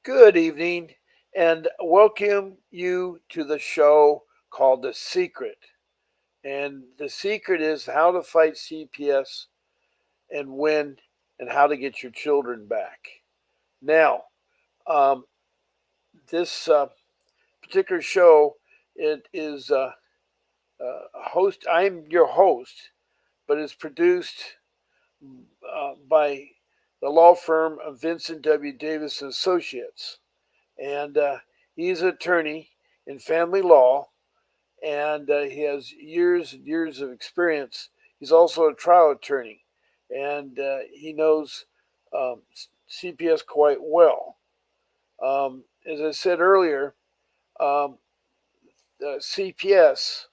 Good evening, and welcome you to the show called The Secret. And the secret is how to fight CPS and win, and how to get your children back. Now, um, this particular show, it is host. I'm your host, but it's produced by the law firm of Vincent W. Davis and Associates, and he's an attorney in family law, and he has years and years of experience. He's also a trial attorney, and he knows CPS quite well. As I said earlier, um, CPS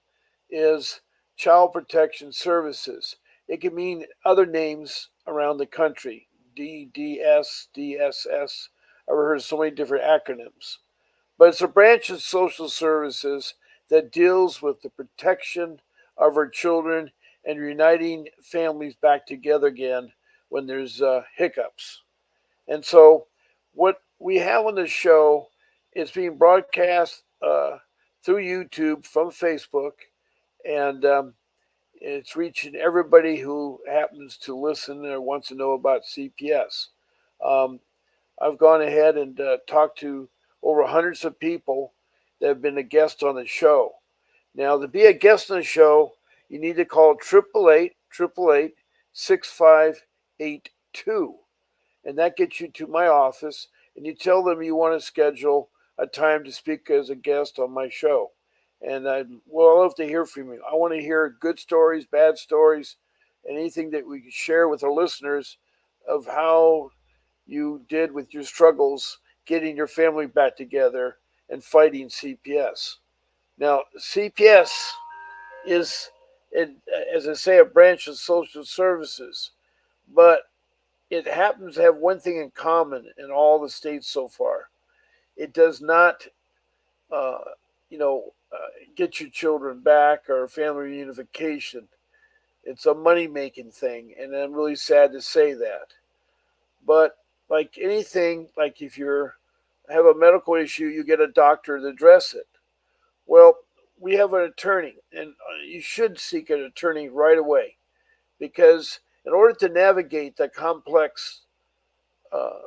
is Child Protection Services. It can mean other names around the country: DDS, DSS. I've heard so many different acronyms. But it's a branch of social services that deals with the protection of our children and uniting families back together again when there's hiccups. And so, what we have on the show is being broadcast through YouTube from Facebook, and it's reaching everybody who happens to listen or wants to know about CPS. Um, I've gone ahead and talked to over hundreds of people that have been a guest on the show. Now, to be a guest on the show, you need to call 888-888-6582, and that gets you to my office, and you tell them you want to schedule a time to speak as a guest on my show. And I'd love to hear from you. I want to hear good stories, bad stories, and anything that we can share with our listeners of how you did with your struggles getting your family back together and fighting CPS. Now, CPS is, as I say, a branch of social services, but it happens to have one thing in common in all the states so far. It does not, uh, get your children back or family reunification. It's a money making thing, and I'm really sad to say that. But like anything, like if you have a medical issue, you get a doctor to address it. Well, we have an attorney, and you should seek an attorney right away, because in order to navigate the complex uh,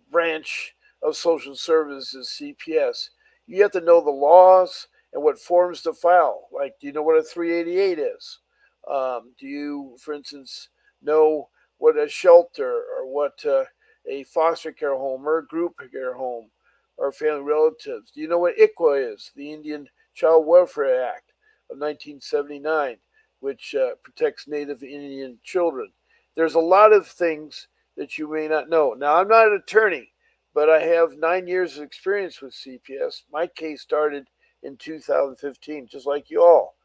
branch of social services, CPS, you have to know the laws and what forms to file. Like, do you know what a 388 is? Do you, for instance, know what a shelter or what a foster care home or a group care home or family relatives? Do you know what ICWA is, the Indian Child Welfare Act of 1979, which protects Native Indian children? There's a lot of things that you may not know. Now, I'm not an attorney, but I have 9 years of experience with CPS. My case started in 2015, just like you all.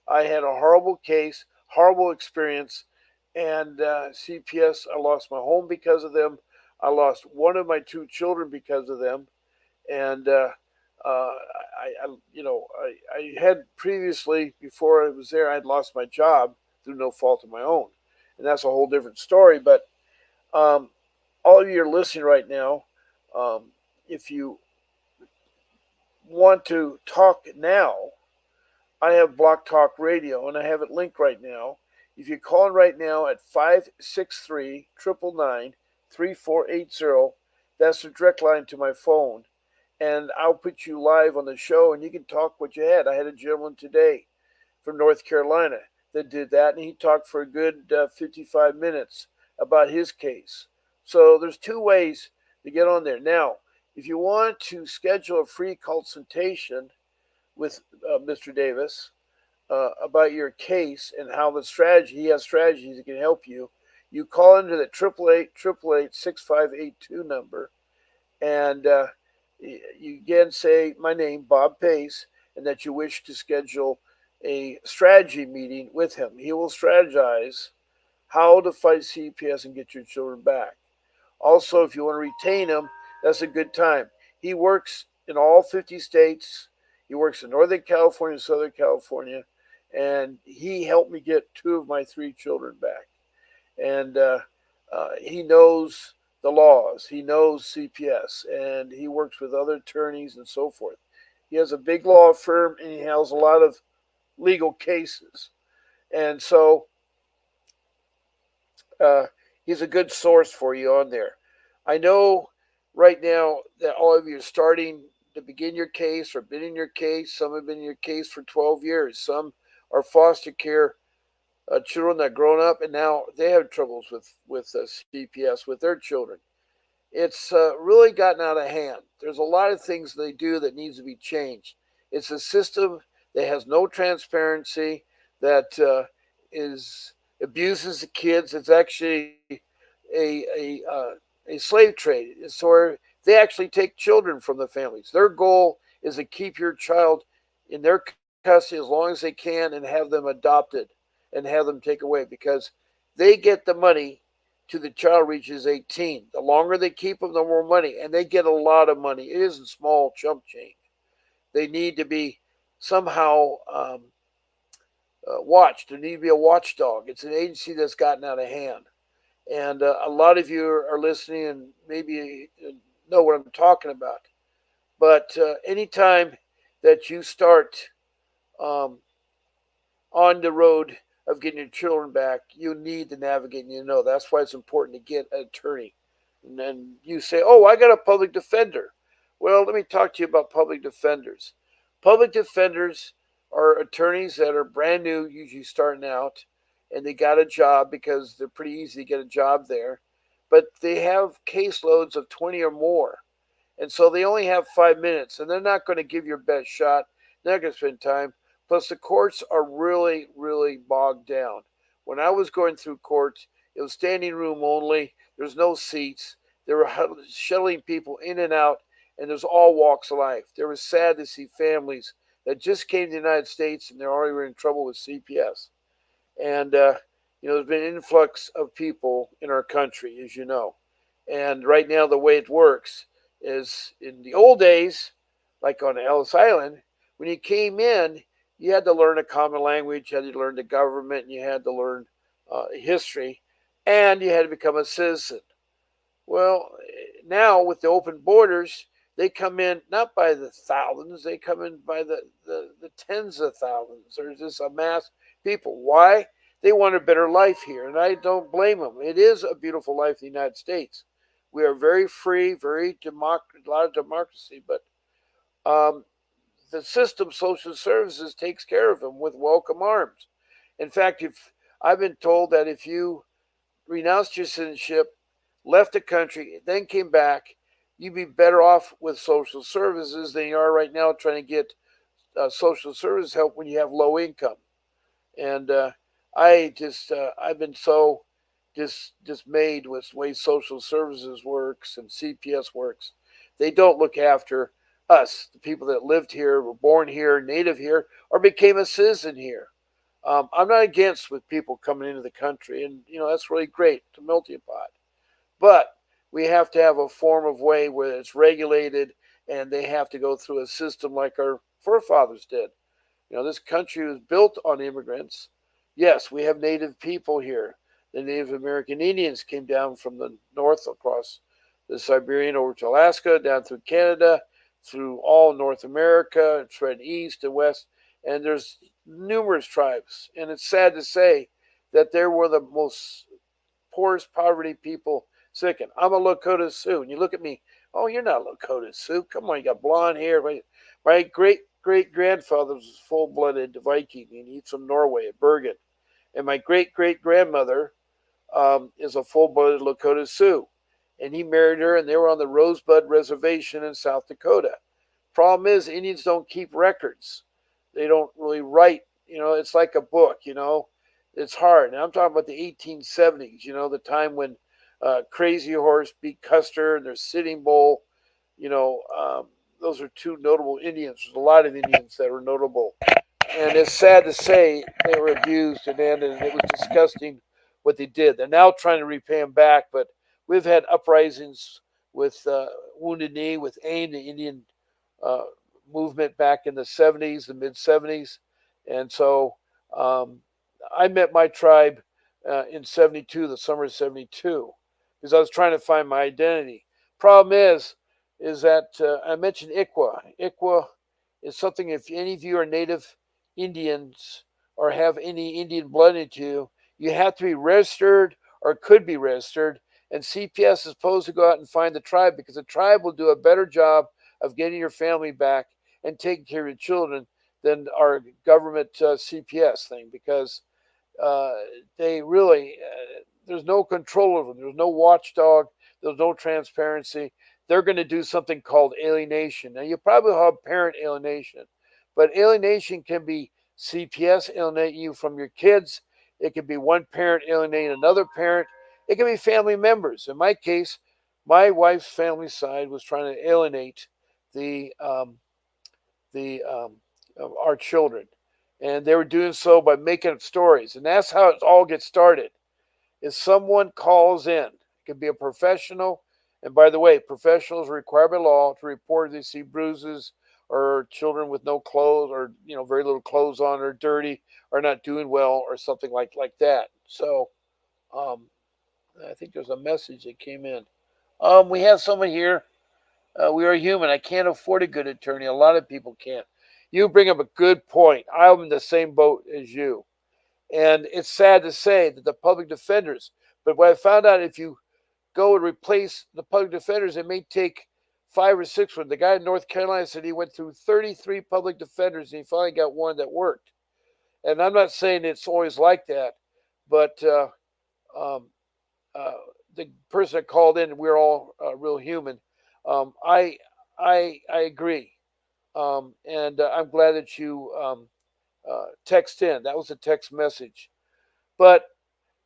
I had a horrible case, horrible experience, and CPS, I lost my home because of them. I lost one of my two children because of them, and I had previously, before I was there, I'd lost my job through no fault of my own, and that's a whole different story. But um, all of you are listening right now. Um, if you want to talk now, I have Block Talk Radio, and I have it linked right now. If you call in right now at 563-999-3480, that's the direct line to my phone. And I'll put you live on the show, and you can talk what you had. I had a gentleman today from North Carolina that did that, and he talked for a good 55 minutes about his case. So there's two ways to get on there. Now, if you want to schedule a free consultation with Mr. Davis about your case and how the strategy, he has strategies that can help you, you call into the 888-888-6582 number, and you again say my name, Bob Pace, and that you wish to schedule a strategy meeting with him. He will strategize how to fight CPS and get your children back. Also, if you want to retain him, that's a good time. He works in all 50 states. He works in Northern California, Southern California, and he helped me get two of my three children back. And he knows the laws. He knows CPS, and he works with other attorneys and so forth. He has a big law firm, and he has a lot of legal cases. And so uh, he's a good source for you on there. I know right now that all of you are starting to begin your case or been in your case. Some have been in your case for 12 years. Some are foster care children that grown up and now they have troubles with CPS with their children. It's really gotten out of hand. There's a lot of things they do that needs to be changed. It's a system that has no transparency, that is abuses the kids. It's actually a slave trade. It's where they actually take children from the families. Their goal is to keep your child in their custody as long as they can and have them adopted and have them take away because they get the money to the child reaches 18. The longer they keep them, the more money. And they get a lot of money. It isn't small chump change. They need to be somehow watched. There need to be a watchdog. It's an agency that's gotten out of hand. And a lot of you are listening and maybe know what I'm talking about. But anytime that you start um, on the road of getting your children back, you need to navigate and you know. That's why it's important to get an attorney. And then you say, oh, I got a public defender. Well, let me talk to you about public defenders. Public defenders are attorneys that are brand new, usually starting out, and they got a job because they're pretty easy to get a job there. But they have caseloads of 20 or more. And so they only have 5 minutes, and they're not going to give your best shot. They're not going to spend time. Plus, the courts are really, really bogged down. When I was going through courts, it was standing room only. There's no seats. They were shuttling people in and out, and there's all walks of life. It was sad to see families that just came to the United States and they're already in trouble with CPS. And there's been an influx of people in our country, as you know. And right now, the way it works is in the old days, like on Ellis Island, when you came in, you had to learn a common language, you had to learn the government, and you had to learn history, and you had to become a citizen. Well, now with the open borders, they come in not by the thousands, they come in by the tens of thousands. There's just a mass of people. Why? They want a better life here, and I don't blame them. It is a beautiful life in the United States. We are very free, a lot of democracy, but um, the system, social services, takes care of them with welcome arms. In fact, if I've been told that if you renounced your citizenship, left the country, then came back, you'd be better off with social services than you are right now trying to get social service help when you have low income. And I've been so dismayed with the way social services works and CPS works. They don't look after us, the people that lived here, were born here, native here, or became a citizen here. I'm not against with people coming into the country, and that's really great to melting pot. But we have to have a form of way where it's regulated, and they have to go through a system like our forefathers did. This country was built on immigrants. Yes, we have native people here. The Native American Indians came down from the north across the Siberian over to Alaska, down through Canada, through all North America, spread east and west. And there's numerous tribes. And it's sad to say that they were the most poorest poverty people sickened. I'm a Lakota Sioux. And you look at me, oh, you're not Lakota Sioux. Come on, you got blonde hair. My great-great-grandfather was full-blooded Viking, and he's from Norway, at Bergen. And my great-great-grandmother is a full-blooded Lakota Sioux. And he married her, and they were on the Rosebud Reservation in South Dakota. Problem is, Indians don't keep records. They don't really write. It's like a book, It's hard. And I'm talking about the 1870s, the time when Crazy Horse beat Custer and their Sitting Bull. Those are two notable Indians. There's a lot of Indians that are notable. And it's sad to say they were abused and it was disgusting what they did. They're now trying to repay them back, but we've had uprisings with Wounded Knee, with AIM, the Indian uh, movement back in the 70s, the mid 70s. And so I met my tribe in 72, the summer of 72. because I was trying to find my identity. Problem is that I mentioned ICWA. ICWA is something, if any of you are native Indians or have any Indian blood into you, you have to be registered or could be registered. And CPS is supposed to go out and find the tribe, because the tribe will do a better job of getting your family back and taking care of your children than our government CPS thing, because uh, they really, there's no control over them. There's no watchdog. There's no transparency. They're going to do something called alienation. Now, you probably have parent alienation, but alienation can be CPS alienating you from your kids. It can be one parent alienating another parent. It can be family members. In my case, my wife's family side was trying to alienate the the our children, and they were doing so by making up stories, and that's how it all gets started. Is someone calls in, it could be a professional, and by the way, professionals are required by law to report if they see bruises or children with no clothes, or very little clothes on, or dirty, or not doing well, or something like that. So um, I think there's a message that came in. We have someone here. We are human. I can't afford a good attorney. A lot of people can't. You bring up a good point. I'm in the same boat as you. And it's sad to say that the public defenders, but what I found out, if you go and replace the public defenders, it may take 5 or 6 ones. The guy in North Carolina said he went through 33 public defenders and he finally got one that worked. And I'm not saying it's always like that, but um, uh, the person that called in, we're all real human. Um, I I agree, and I'm glad that you text in. That was a text message. But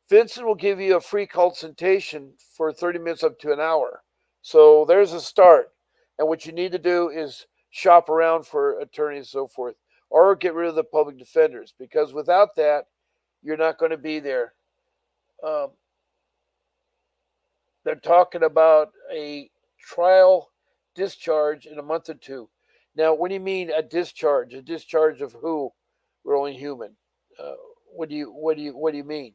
Vincent will give you a free consultation for 30 minutes up to an hour. So there's a start. And what you need to do is shop around for attorneys and so forth, or get rid of the public defenders, because without that, you're not going to be there. Um, they're talking about a trial discharge in a month or two. Now, what do you mean a discharge? A discharge of who? We're only human. Uh, what do you mean?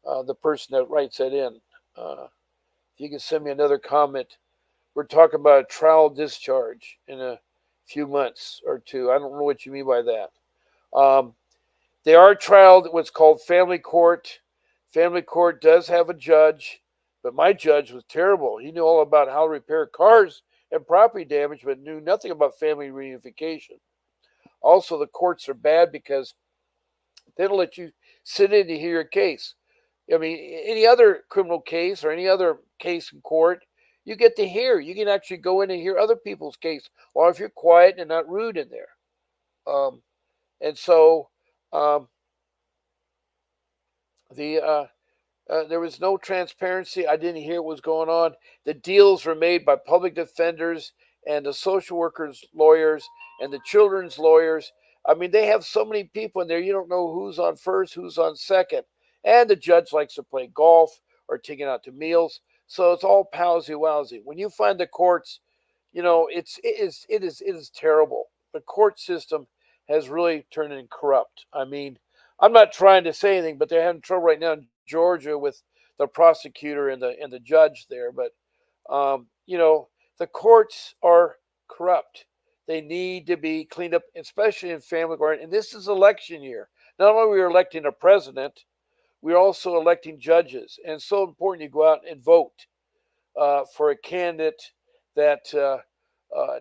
The person that writes that in. If you can send me another comment, we're talking about a trial discharge in a few months or two. I don't know what you mean by that. Um, they are trialed what's called family court. Family court does have a judge, but my judge was terrible. He knew all about how to repair cars and property damage, but knew nothing about family reunification. Also, the courts are bad because they don't let you sit in to hear your case. I mean, any other criminal case or any other case in court, you get to hear. You can actually go in and hear other people's case, or if you're quiet and not rude in there. Um, and so um, there was no transparency. I didn't hear what was going on. The deals were made by public defenders and the social workers' lawyers and the children's lawyers. I mean, they have so many people in there, you don't know who's on first, who's on second. And the judge likes to play golf or take it out to meals. So it's all palsy wowsy. When you find the courts, it is terrible. The court system has really turned in corrupt. I mean, I'm not trying to say anything, but they're having trouble right now in Georgia with the prosecutor and the judge there. But the courts are corrupt. They need to be cleaned up, especially in family court. And this is election year. Not only are we electing a president, we're also electing judges. And it's so important you go out and vote for a candidate that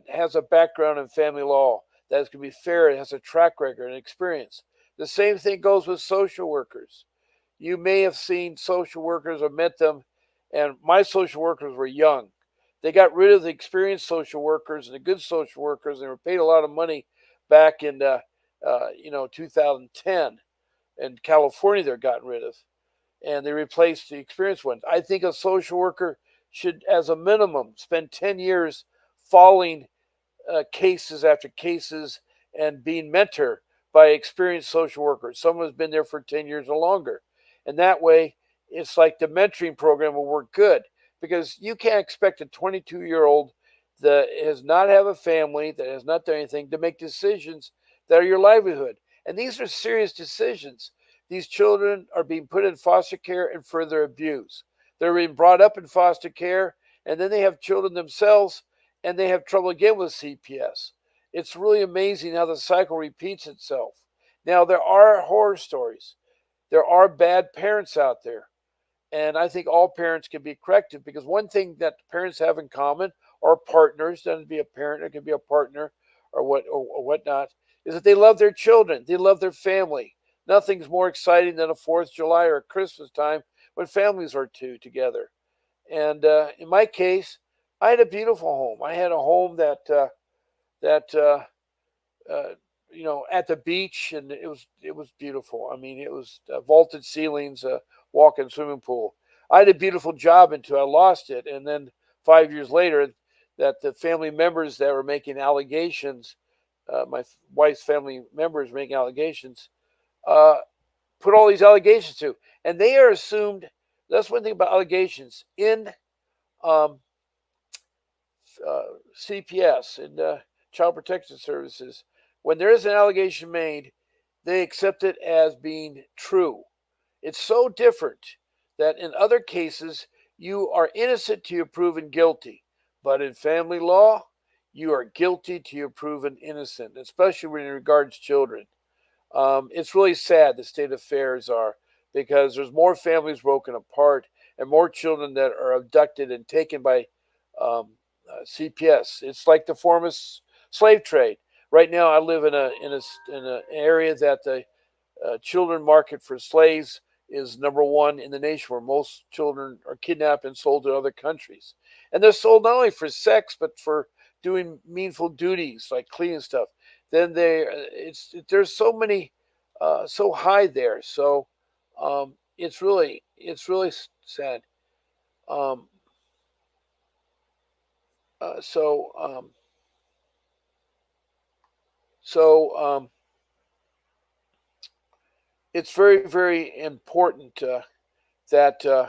has a background in family law, that is going to be fair, and has a track record and experience. The same thing goes with social workers. You may have seen social workers or met them, and my social workers were young. They got rid of the experienced social workers and the good social workers, and they were paid a lot of money back in 2010. In California, they're gotten rid of, and they replaced the experienced ones. I think a social worker should, as a minimum, spend 10 years following cases after cases and being mentored by experienced social workers. Someone who's been there for 10 years or longer. And that way, it's like the mentoring program will work good, because you can't expect a 22-year-old that has not have a family, that has not done anything, to make decisions that are your livelihood. And these are serious decisions. These children are being put in foster care and further abused. They're being brought up in foster care, and then they have children themselves, and they have trouble again with CPS. It's really amazing how the cycle repeats itself. Now, there are horror stories. There are bad parents out there. And I think all parents can be corrected, because one thing that parents have in common, or partners, doesn't be a parent, it can be a partner or whatnot, is that they love their children, they love their family. Nothing's more exciting than a 4th of July or a Christmas time when families are together. And in my case, I had a beautiful home. I had a home that uh, at the beach, and it was beautiful. I mean, it was vaulted ceilings, walk-in swimming pool. I had a beautiful job until I lost it, and then 5 years later, that the family members that were making allegations, my wife's family members making allegations, uh, put all these allegations to, and they are assumed. That's one thing about allegations in um, uh, CPS and Child Protection Services. When there is an allegation made, they accept it as being true. It's so different that in other cases, you are innocent till you're proven guilty. But in family law, you are guilty till you're proven innocent, especially when it regards children. It's really sad the state of affairs are, because there's more families broken apart and more children that are abducted and taken by CPS. It's like the former slave trade. Right now, I live in an area that the children market for slaves is number one in the nation, where most children are kidnapped and sold to other countries. And they're sold not only for sex, but for doing meaningful duties like cleaning stuff. Then there's so many, so high there. So it's really sad. Um, uh, so um, so it's very, very important that uh,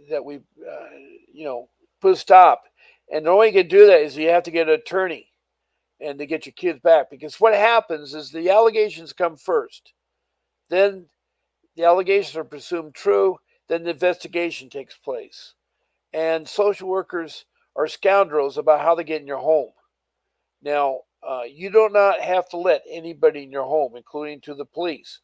that we put a stop. And the only way you can do that is you have to get an attorney and to get your kids back. Because what happens is the allegations come first, then the allegations are presumed true, then the investigation takes place. And social workers are scoundrels about how they get in your home. Now, you do not have to let anybody in your home, including to the police.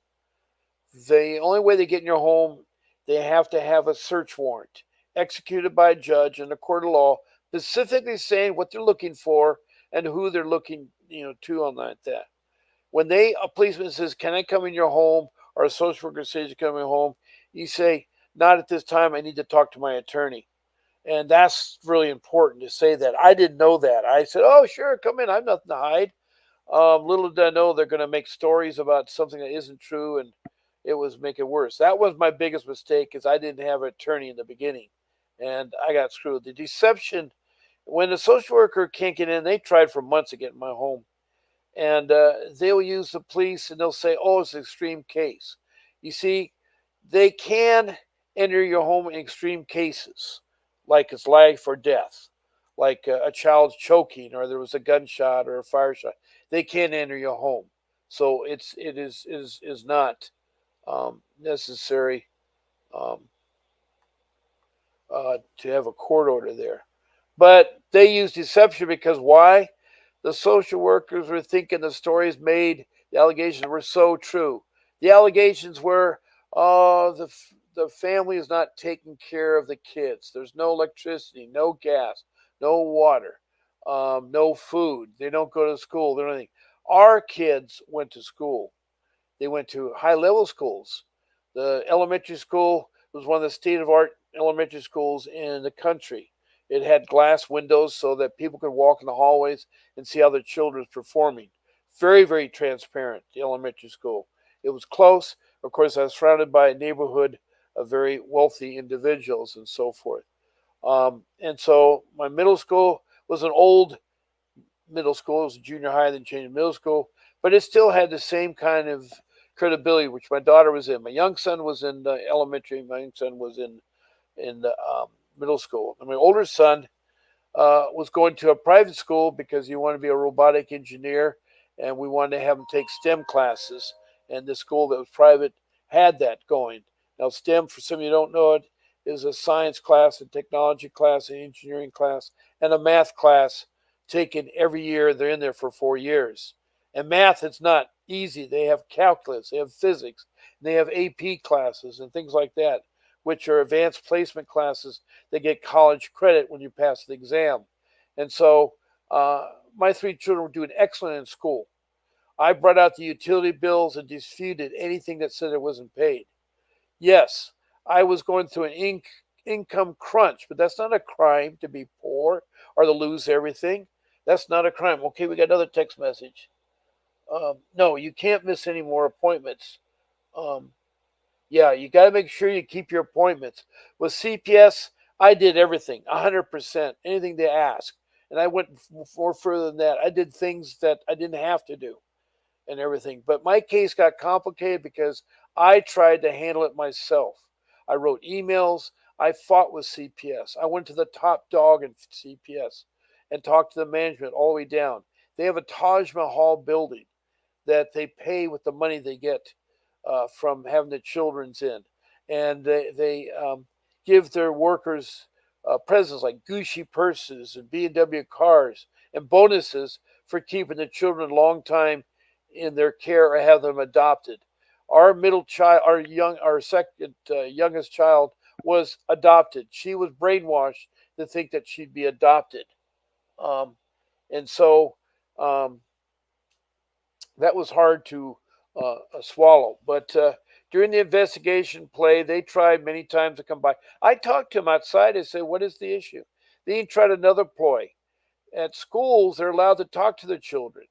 The only way they get in your home, they have to have a search warrant executed by a judge in a court of law, specifically saying what they're looking for and who they're looking, to on that. When a policeman says, "Can I come in your home?" or a social worker says, "Come in home," you say, "Not at this time. I need to talk to my attorney." And that's really important to say that. I didn't know that. I said, "Oh, sure, come in. I have nothing to hide." Little did I know they're going to make stories about something that isn't true, and it was make it worse. That was my biggest mistake, is I didn't have an attorney in the beginning, and I got screwed. The deception, when the social worker can't get in, they tried for months to get in my home, and they'll use the police, and they'll say, "Oh, it's an extreme case." You see, they can enter your home in extreme cases, like it's life or death, like a child's choking, or there was a gunshot or a fire shot. They can't enter your home, so it is not necessary um, to have a court order there. But they use deception, because why? The social workers were thinking the stories made, the allegations were so true. The allegations were, the family is not taking care of the kids. There's no electricity, no gas, no water, no food. They don't go to school. They don't anything. Our kids went to school. They went to high level schools. The elementary school was one of the state of art elementary schools in the country. It had glass windows so that people could walk in the hallways and see how their children were performing. Very, very transparent, the elementary school. It was close. Of course, I was surrounded by a neighborhood of very wealthy individuals and so forth. And so my middle school was an old middle school. It was a junior high, then changed to middle school, but it still had the same kind of credibility, which my daughter was in. My young son was in elementary. My young son was in the middle school. And my older son was going to a private school because he wanted to be a robotic engineer, and we wanted to have him take STEM classes. And the school that was private had that going. Now, STEM, for some of you who don't know it, is a science class, a technology class, an engineering class, and a math class taken every year. They're in there for 4 years. And math, it's not easy. They have calculus, they have physics, they have AP classes and things like that, which are advanced placement classes that get college credit when you pass the exam. And so my three children were doing excellent in school. I brought out the utility bills and disputed anything that said it wasn't paid. Yes, I was going through an income crunch, but that's not a crime to be poor or to lose everything. That's not a crime. Okay, we got another text message. No, you can't miss any more appointments. Um, yeah, you got to make sure you keep your appointments. With CPS, I did everything, 100%, anything they asked. And I went more further than that. I did things that I didn't have to do and everything. But my case got complicated because I tried to handle it myself. I wrote emails. I fought with CPS. I went to the top dog in CPS and talked to the management all the way down. They have a Taj Mahal building that they pay with the money they get from having the children's in. And they give their workers presents like Gucci purses and BMW cars and bonuses for keeping the children a long time in their care or have them adopted. Our middle child, our second youngest child was adopted. She was brainwashed to think that she'd be adopted. Um, and so that was hard to swallow. But during the investigation play, they tried many times to come by. I talked to them outside. I said, "What is the issue?" They tried another ploy. At schools, they're allowed to talk to the children.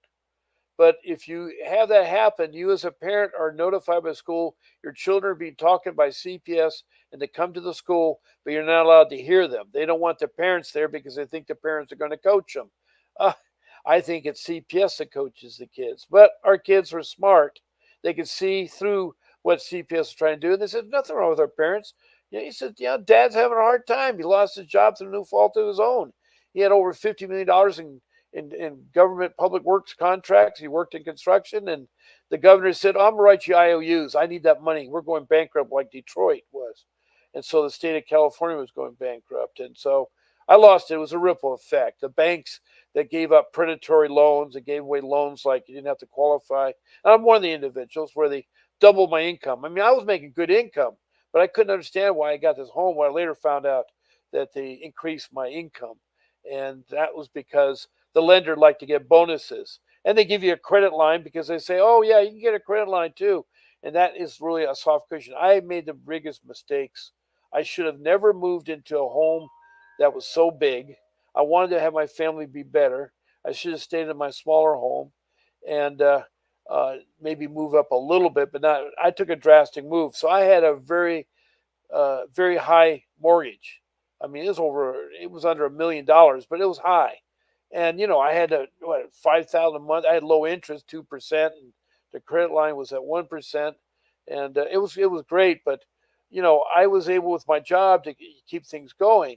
But if you have that happen, you as a parent are notified by school your children are being talked by CPS and they come to the school, but you're not allowed to hear them. They don't want the parents there because they think the parents are going to coach them. Uh, I think it's CPS that coaches the kids. But our kids were smart. They could see through what CPS was trying to do. And they said, nothing wrong with our parents. He said, Dad's having a hard time. He lost his job through no fault of his own. He had over $50 million in government public works contracts. He worked in construction, and the governor said, I'm going to write you IOUs. I need that money. We're going bankrupt like Detroit was. And so the state of California was going bankrupt. And so I lost it. It was a ripple effect. The banks that gave up predatory loans and gave away loans like you didn't have to qualify. And I'm one of the individuals where they doubled my income. I mean, I was making good income, but I couldn't understand why I got this home. When I later found out that they increased my income. And that was because the lender liked to get bonuses. And they give you a credit line because they say, oh, yeah, you can get a credit line too. And that is really a soft cushion. I made the biggest mistakes. I should have never moved into a home that was so big. I wanted to have my family be better. I should have stayed in my smaller home and maybe move up a little bit, but not. I took a drastic move. So I had a very high mortgage. I mean, it was under $1 million, but it was high. And I had $5,000 a month. I had low interest, 2%, and the credit line was at 1%, and it was great. But I was able with my job to keep things going.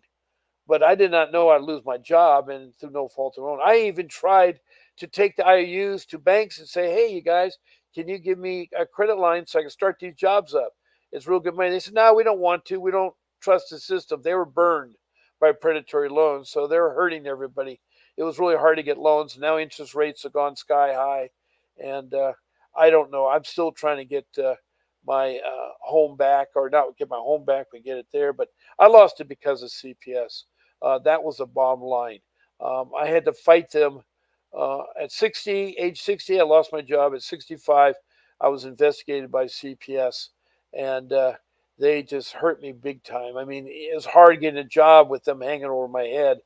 But I did not know I'd lose my job, and through no fault of my own. I even tried to take the IOUs to banks and say, hey, you guys, can you give me a credit line so I can start these jobs up? It's real good money. They said, no, we don't want to. We don't trust the system. They were burned by predatory loans, so they were hurting everybody. It was really hard to get loans. Now interest rates have gone sky high, and I don't know. I'm still trying to get my home back, or not get my home back, but get it there. But I lost it because of CPS. That was the bottom line. I had to fight them at age 60. I lost my job. At 65, I was investigated by CPS, and they just hurt me big time. I mean, it was hard getting a job with them hanging over my head.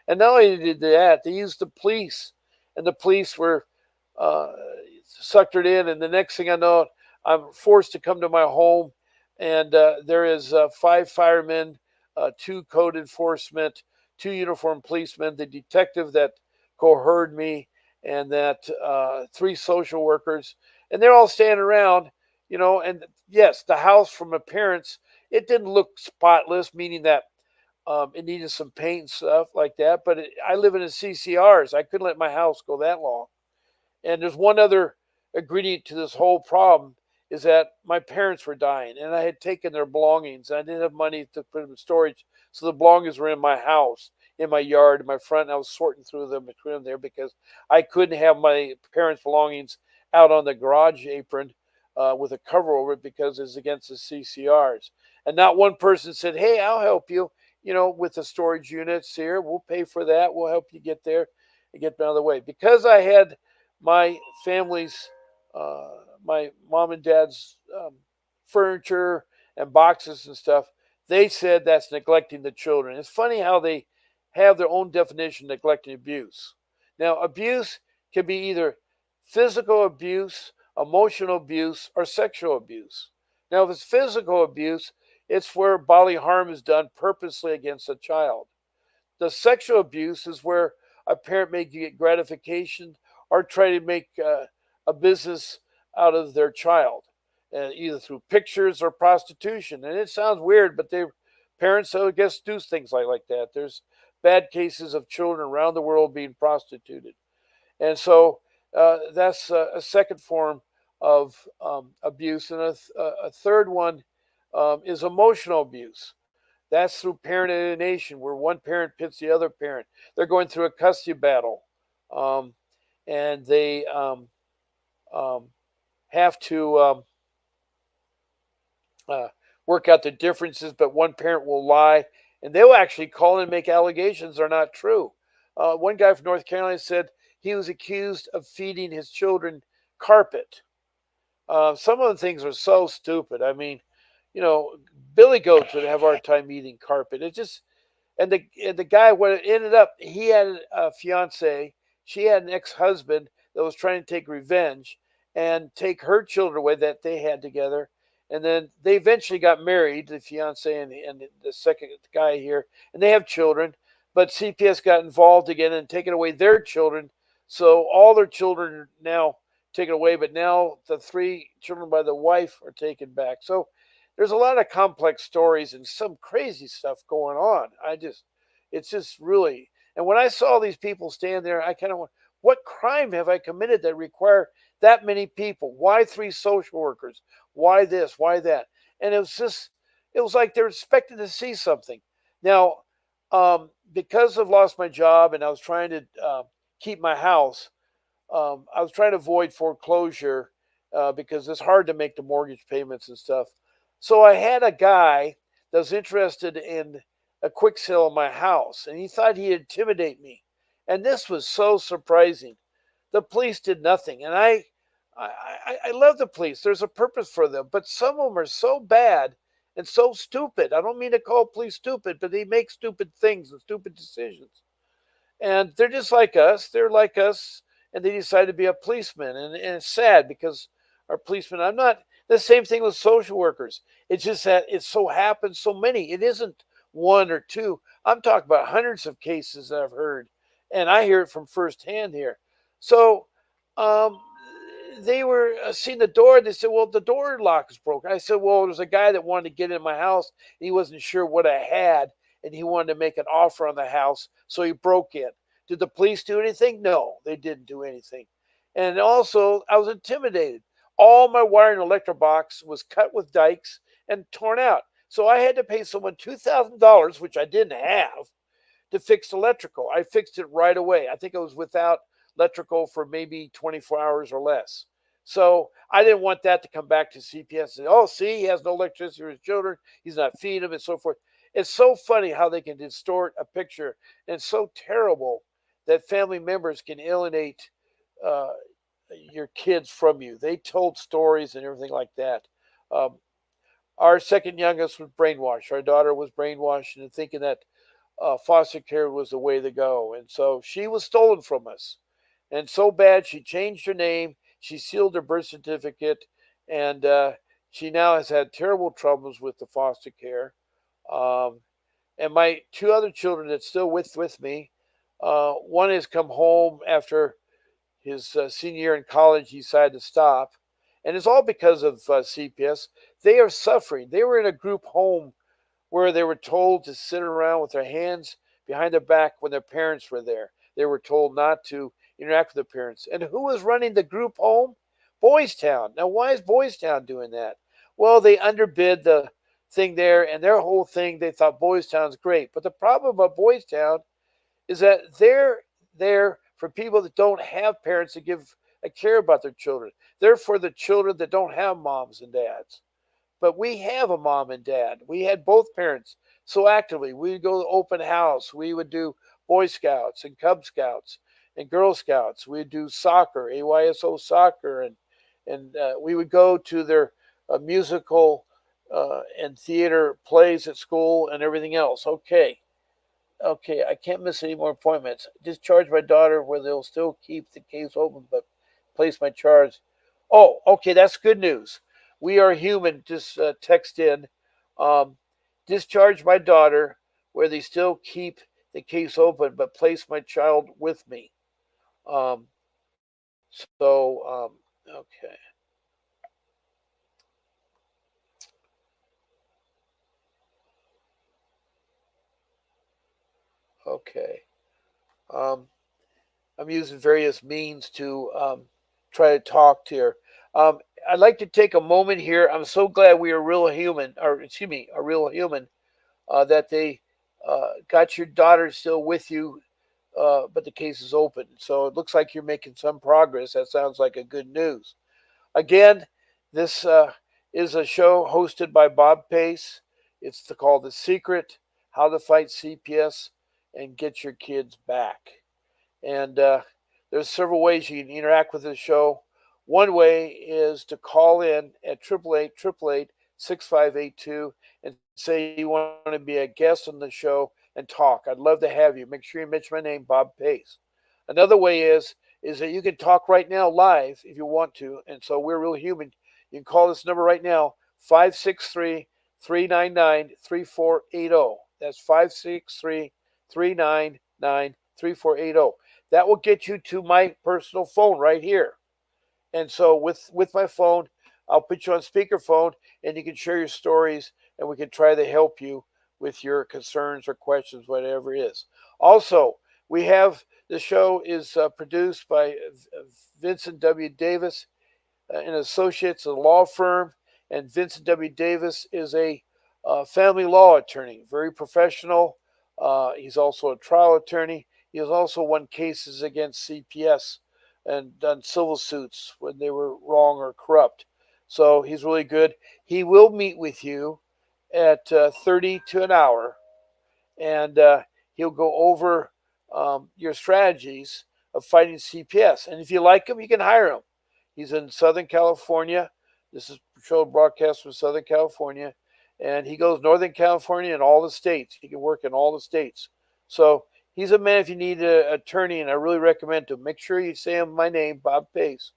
And not only did that, they used the police, and the police were suckered in. And the next thing I know, I'm forced to come to my home, and there is 5 firemen, 2 code enforcement, 2 uniformed policemen, the detective that coerced me, and that 3 social workers, and they're all standing around, And yes, the house from appearance, it didn't look spotless, meaning that it needed some paint and stuff like that. But I live in a CCRs. I couldn't let my house go that long. And there's one other ingredient to this whole problem is that my parents were dying and I had taken their belongings and I didn't have money to put them in storage. So the belongings were in my house, in my yard, in my front. And I was sorting through them between them there because I couldn't have my parents' belongings out on the garage apron with a cover over it because it's against the CCRs. And not one person said, "Hey, I'll help you, with the storage units here. We'll pay for that. We'll help you get there and get out of the way." Because I had my family's, uh, my mom and dad's furniture and boxes and stuff, they said that's neglecting the children. It's funny how they have their own definition of neglecting abuse. Now, abuse can be either physical abuse, emotional abuse, or sexual abuse. Now, if it's physical abuse, it's where bodily harm is done purposely against a child. The sexual abuse is where a parent may get gratification or try to make a business out of their child, either through pictures or prostitution. And it sounds weird, but parents, I guess, do things like that. There's bad cases of children around the world being prostituted. And so that's a second form of abuse. And a third one is emotional abuse. That's through parent alienation, where one parent pits the other parent. They're going through a custody battle, um, and they um, have to uh, work out the differences, but one parent will lie, and they'll actually call and make allegations that are not true. One guy from North Carolina said he was accused of feeding his children carpet. Some of the things are so stupid. I mean, you know, billy goats would have a hard time eating carpet. It just and the guy, what it ended up, he had a fiance, she had an ex-husband that was trying to take revenge and take her children away that they had together. And then they eventually got married, the fiance and the second guy here, and they have children. But CPS got involved again and taken away their children. So all their children are now taken away, but now the three children by the wife are taken back. So there's a lot of complex stories and some crazy stuff going on. It's just really, and when I saw these people stand there, I kind of went, what crime have I committed that require that many people? Why three social workers? Why this? Why that? And it was like they're expected to see something. Now, because I've lost my job and I was trying to keep my house, I was trying to avoid foreclosure because it's hard to make the mortgage payments and stuff. So I had a guy that was interested in a quick sale of my house, and he thought he'd intimidate me. And this was so surprising. The police did nothing, and I love the police. There's a purpose for them, but some of them are so bad and so stupid. I don't mean to call police stupid, but they make stupid things and stupid decisions. And they're just like us. They're like us, and they decide to be a policeman. And it's sad because our policemen. I'm not the same thing with social workers. It's just that it so happens so many. It isn't one or two. I'm talking about hundreds of cases that I've heard, and I hear it from firsthand here. So um, they were seeing the door. They said, "Well, the door lock is broken." I said, "Well, there's a guy that wanted to get in my house. And he wasn't sure what I had, and he wanted to make an offer on the house, so he broke in." Did the police do anything? No, they didn't do anything. And also, I was intimidated. All my wire and electric box was cut with dikes and torn out. So I had to pay someone $2,000, which I didn't have, to fix electrical. I fixed it right away. I think I was without electrical for maybe 24 hours or less. So I didn't want that to come back to CPS and say, "Oh, see, he has no electricity for his children. He's not feeding them," and so forth. It's so funny how they can distort a picture. And it's so terrible that family members can alienate uh, your kids from you. They told stories and everything like that. Um, our second youngest was brainwashed. Our daughter was brainwashed into thinking that foster care was the way to go. And so she was stolen from us. And so bad, she changed her name. She sealed her birth certificate. And she now has had terrible troubles with the foster care. Um, and my two other children that's still with me, one has come home after his senior year in college. He decided to stop. And it's all because of CPS. They are suffering. They were in a group home where they were told to sit around with their hands behind their back when their parents were there. They were told not to interact with their parents. And who was running the group home? Boys Town. Now, why is Boys Town doing that? Well, they underbid the thing there, and their whole thing, they thought Boys Town's great. But the problem about Boys Town is that they're there for people that don't have parents to give a care about their children. They're for the children that don't have moms and dads. But we have a mom and dad. We had both parents so actively. We'd go to open house. We would do Boy Scouts and Cub Scouts and Girl Scouts. We'd do soccer, AYSO soccer, and we would go to their musical and theater plays at school and everything else. Okay, I can't miss any more appointments. Discharge my daughter where they'll still keep the case open, but place my charge. Oh, okay, that's good news. We are human. Just text in. Um, Discharge my daughter where they still keep the case open, but place my child with me. Um, okay, okay. Um, I'm using various means to try to talk to her. Um, I'd like to take a moment here. I'm so glad we are real human, or excuse me, a real human, that they got your daughter still with you, but the case is open. So it looks like you're making some progress. That sounds like a good news. Again, this is a show hosted by Bob Pace. It's called The Secret: How to Fight CPS and Get Your Kids Back. And there's several ways you can interact with this show. One way is to call in at 888-888-6582 and say you want to be a guest on the show and talk. I'd love to have you. Make sure you mention my name, Bob Pace. Another way is that you can talk right now live if you want to. And so we're real human. You can call this number right now, 563-399-3480. That's 563-399-3480. That will get you to my personal phone right here. And so with my phone, I'll put you on speakerphone and you can share your stories and we can try to help you with your concerns or questions, whatever it is. Also, we have the show is produced by Vincent W. Davis and Associates, a law firm, and Vincent W. Davis is a family law attorney, very professional. He's also a trial attorney. He has also won cases against CPS and done civil suits when they were wrong or corrupt. So he's really good. He will meet with you at 30 to an hour, and he'll go over your strategies of fighting CPS. And if you like him, you can hire him. He's in Southern California. This is show broadcast from Southern California, and he goes Northern California and all the states. He can work in all the states. So he's a man if you need an attorney, and I really recommend him. Make sure you say my name, Bob Pace,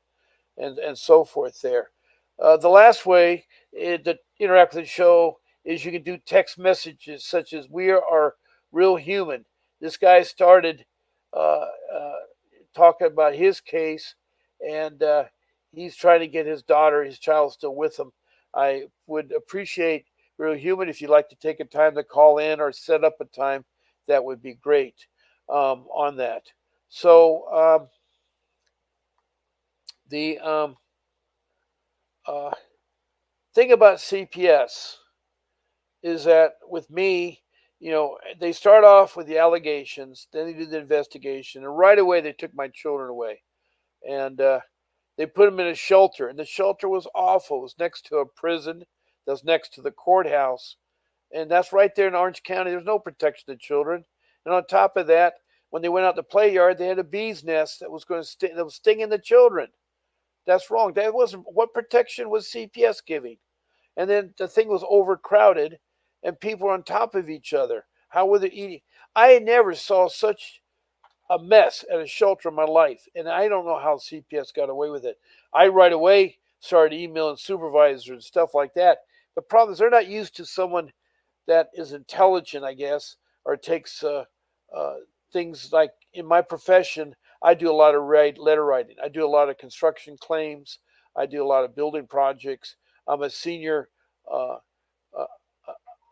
and so forth there. The last way to interact with the show is you can do text messages such as "We are real human." This guy started talking about his case, and he's trying to get his daughter, his child, still with him. I would appreciate real human if you'd like to take a time to call in or set up a time. That would be great on that. So the thing about CPS is that with me, they start off with the allegations, then they do the investigation, and right away they took my children away, and they put them in a shelter, and the shelter was awful. It was next to a prison, that was next to the courthouse, and that's right there in Orange County. There's no protection of children, and on top of that, when they went out to the play yard, they had a bee's nest that was going to that was stinging the children. That's wrong. That wasn't what protection was CPS giving. And then the thing was overcrowded, and people were on top of each other. How were they eating? I never saw such a mess at a shelter in my life, and I don't know how CPS got away with it. I right away started emailing supervisors and stuff like that. The problem is they're not used to someone that is intelligent, I guess, or takes things like in my profession. I do a lot of letter writing. I do a lot of construction claims. I do a lot of building projects. I'm a senior uh, uh,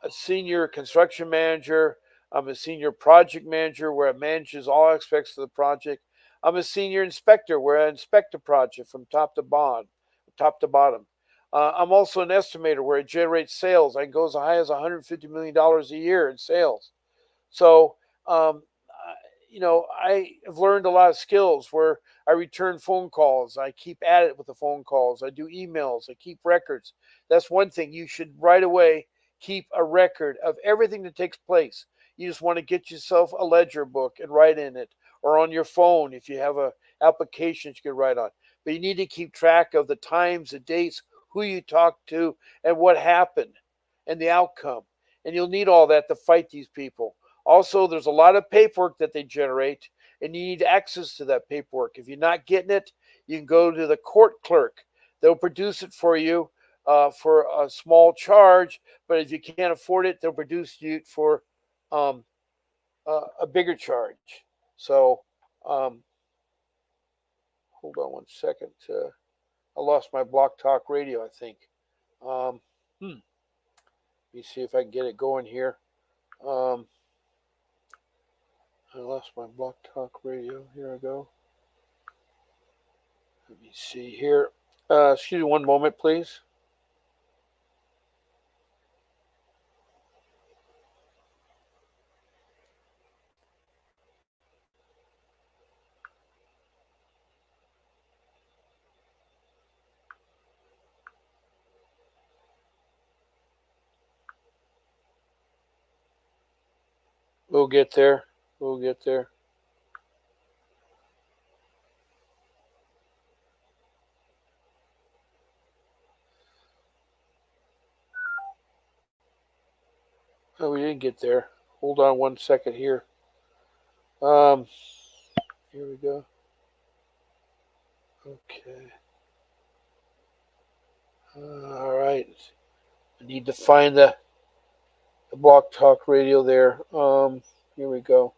a senior construction manager. I'm a senior project manager where I manages all aspects of the project. I'm a senior inspector where I inspect a project from top to bottom. top to bottom. I'm also an estimator where it generates sales. I can go as high as $150 million a year in sales. So, I have learned a lot of skills where I return phone calls. I keep at it with the phone calls. I do emails. I keep records. That's one thing. You should right away keep a record of everything that takes place. You just want to get yourself a ledger book and write in it, or on your phone if you have a application you can write on. But you need to keep track of the times, the dates, who you talked to, and what happened, and the outcome. And you'll need all that to fight these people. Also, there's a lot of paperwork that they generate, and you need access to that paperwork. If you're not getting it, you can go to the court clerk. They'll produce it for you for a small charge, but if you can't afford it, they'll produce it for um, a bigger charge. So, um, hold on one second. I lost my Block Talk Radio, I think. Um, Let me see if I can get it going here. Um, I lost my Block Talk Radio. Here I go. Let me see here. Excuse me one moment, please. We'll get there. We'll get there. Oh, we didn't get there. Hold on one second here. Um, Here we go. Okay. All right. I need to find the Block Talk Radio there. Here we go.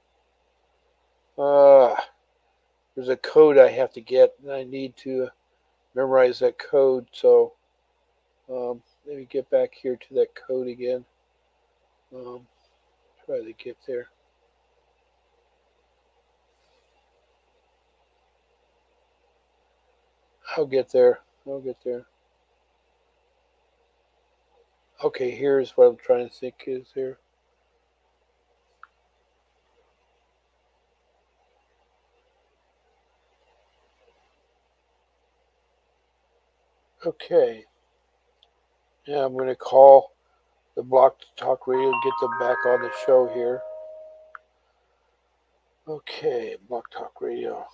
There's a code I have to get, and I need to memorize that code. So let me get back here to that code again. Try to get there. I'll get there. I'll get there. Okay, here's what I'm trying to think is here. Okay. Yeah, I'm going to call the Block Talk Radio and get them back on the show here. Okay, Block Talk Radio.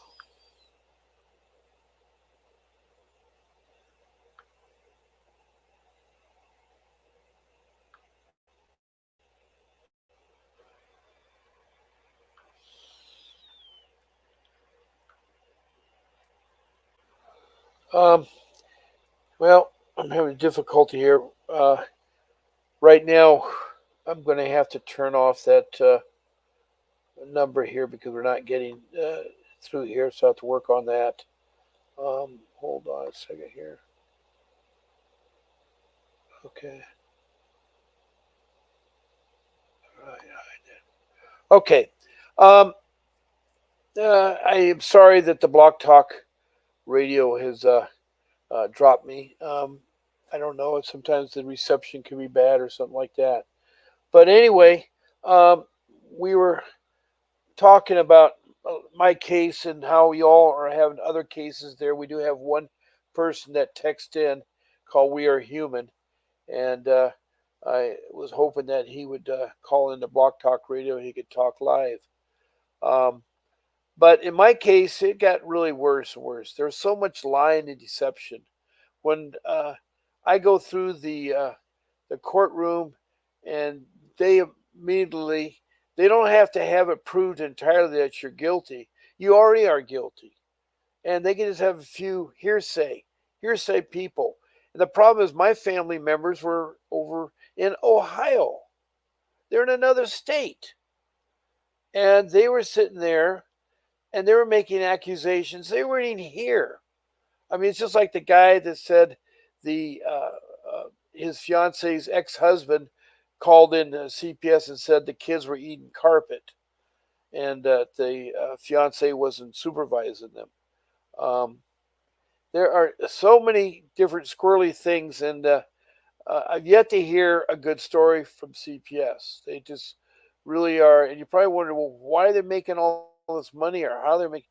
Um, well, I'm having difficulty here. Right now, I'm going to have to turn off that number here because we're not getting through here, so I have to work on that. Hold on a second here. Okay. All right. Okay. I am sorry that the Block Talk Radio has dropped me. I don't know. Sometimes the reception can be bad or something like that. But anyway, we were talking about my case and how y'all are having other cases there. We do have one person that texted in called We Are Human. And I was hoping that he would call into Block Talk Radio and he could talk live. But in my case, it got really worse and worse. There was so much lying and deception. When I go through the courtroom, and they immediately they don't have to have it proved entirely that you're guilty. You already are guilty, and they can just have a few hearsay people. And the problem is, my family members were over in Ohio. They're in another state, and they were sitting there, and they were making accusations. They weren't even here. I mean, it's just like the guy that said the his fiance's ex-husband called in CPS and said the kids were eating carpet, and that the fiance wasn't supervising them. Um, There are so many different squirrely things, and I've yet to hear a good story from CPS. They just really are, and you probably wonder, well, why are they making all this money, or how they're making?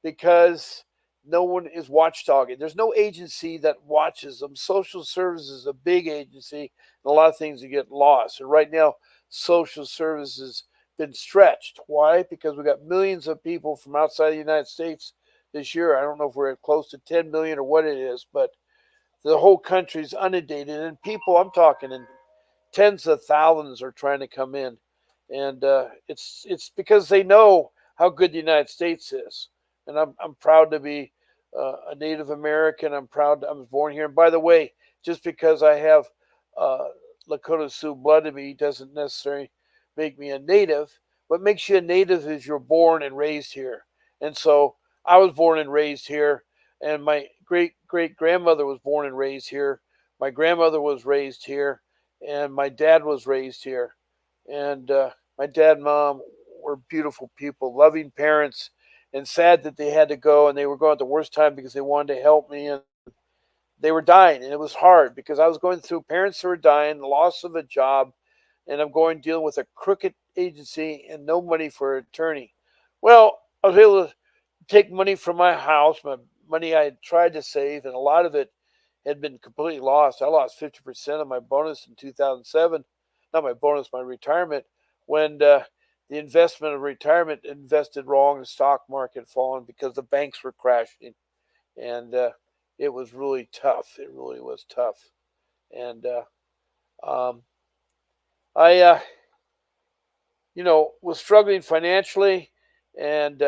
Because no one is watchdogging. There's no agency that watches them. Social services is a big agency, and a lot of things that get lost. And right now, social services been stretched. Why? Because we got millions of people from outside the United States this year. I don't know if we're at close to 10 million or what it is, but the whole country's inundated, and people, I'm talking in tens of thousands, are trying to come in, and it's because they know how good the United States is, and I'm proud to be a Native American. I'm proud I was born here. And by the way, just because I have uh, Lakota Sioux blood in me doesn't necessarily make me a Native. What makes you a Native is you're born and raised here, and so I was born and raised here, and my great grandmother was born and raised here. My grandmother was raised here, and my dad was raised here. And my dad and mom were beautiful people, loving parents, and sad that they had to go, and they were going at the worst time because they wanted to help me, and they were dying, and it was hard because I was going through parents who were dying, the loss of a job, and I'm going dealing with a crooked agency and no money for an attorney. Well, I was able to take money from my house, my money I had tried to save, and a lot of it had been completely lost. I lost 50% of my bonus in 2007, not my bonus, my retirement, when the investment of retirement invested wrong, the stock market fallen because the banks were crashing, and it was really tough. It really was tough, and um, I, was struggling financially, and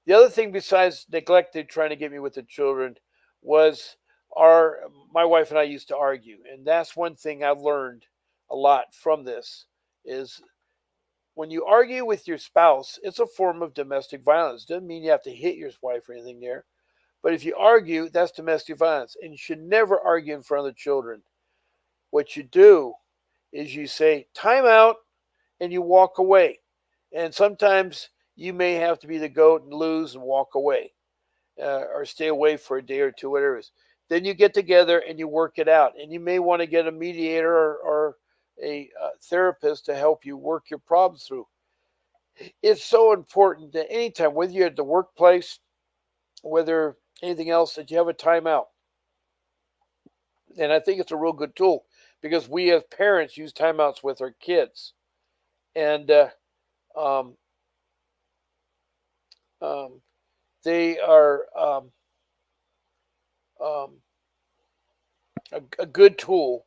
the other thing besides neglecting trying to get me with the children was our my wife and I used to argue, and that's one thing I've learned a lot from this is when you argue with your spouse, it's a form of domestic violence. Doesn't mean you have to hit your wife or anything there, but if you argue, that's domestic violence, and you should never argue in front of the children. What you do is you say time out and you walk away, and sometimes you may have to be the goat and lose and walk away, or stay away for a day or two, whatever it is. Then you get together and you work it out. And you may want to get a mediator or a therapist to help you work your problems through. It's so important that anytime, whether you're at the workplace, whether anything else, that you have a timeout. And I think it's a real good tool because we as parents use timeouts with our kids. And um, um, they are um, a good tool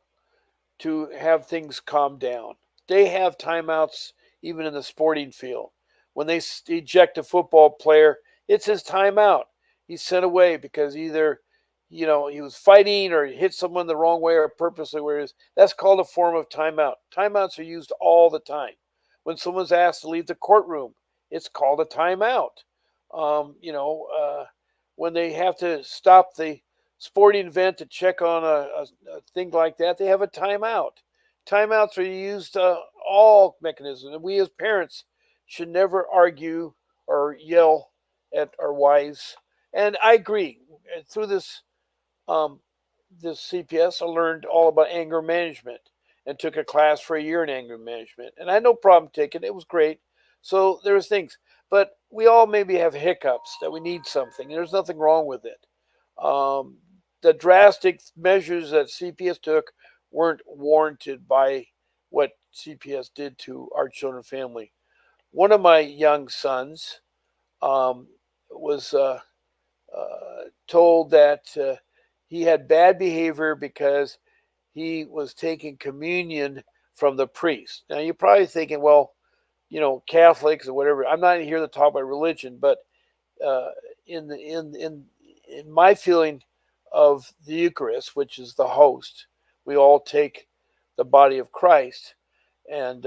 to have things calm down. They have timeouts even in the sporting field. When they eject a football player, it's his timeout. He's sent away because either he was fighting or he hit someone the wrong way or purposely where it is. That's called a form of timeout. Timeouts are used all the time. When someone's asked to leave the courtroom, it's called a timeout. Um, you know, uh, when they have to stop the sporting event to check on a thing like that, they have a timeout. Timeouts are used all mechanisms, and we as parents should never argue or yell at our wives. And I agree. Through um, this CPS, I learned all about anger management and took a class for a year in anger management. And I had no problem taking it. It was great. So there was things, but we all maybe have hiccups that we need something. There's nothing wrong with it. Um, the drastic measures that CPS took weren't warranted by what CPS did to our children and family. One of my young sons um, was told that he had bad behavior because he was taking communion from the priest. Now you're probably thinking, well, Catholics or whatever. I'm not here to talk about religion, but uh, in my feeling of the Eucharist, which is the host, we all take the body of Christ and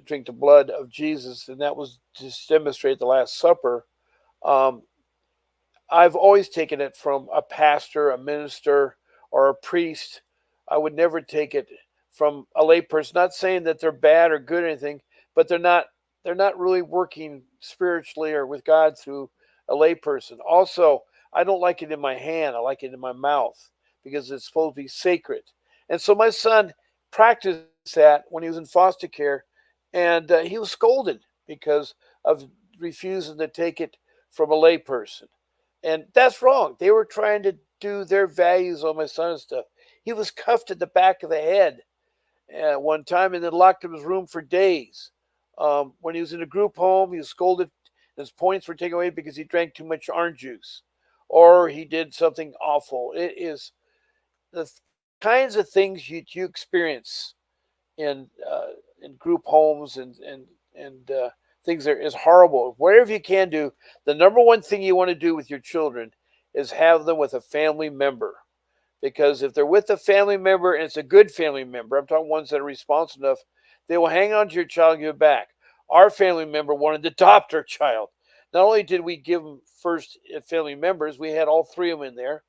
drink the blood of Jesus, and that was to demonstrate the Last Supper. Um, I've always taken it from a pastor, a minister, or a priest. I would never take it from a layperson. Not saying that they're bad or good or anything, but they're not really working spiritually or with God through a layperson. Also, I don't like it in my hand. I like it in my mouth because it's supposed to be sacred. And so my son practiced that when he was in foster care, and he was scolded because of refusing to take it from a layperson. And that's wrong. They were trying to do their values on my son and stuff. He was cuffed at the back of the head one time and then locked in his room for days. When he was in a group home, he was scolded. His points were taken away because he drank too much orange juice or he did something awful. It is the kinds of things you experience in group homes and things that is horrible. Whatever you can do, the number one thing you want to do with your children is have them with a family member. Because if they're with a family member and it's a good family member, I'm talking ones that are responsible enough, they will hang on to your child and give it back. Our family member wanted to adopt our child. Not only did we give them first family members, we had all three of them in there,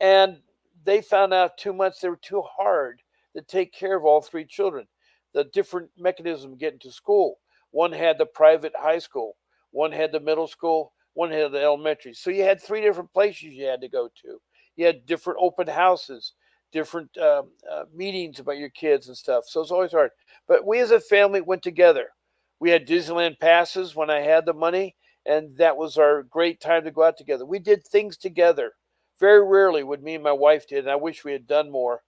and they found out 2 months they were too hard to take care of all three children. The different mechanism getting to school. One had the private high school, one had the middle school, one had the elementary. So you had three different places you had to go to. You had different open houses, different meetings about your kids and stuff. So it's always hard. But we as a family went together. We had Disneyland passes when I had the money, and that was our great time to go out together. We did things together. Very rarely would me and my wife did, and I wish we had done more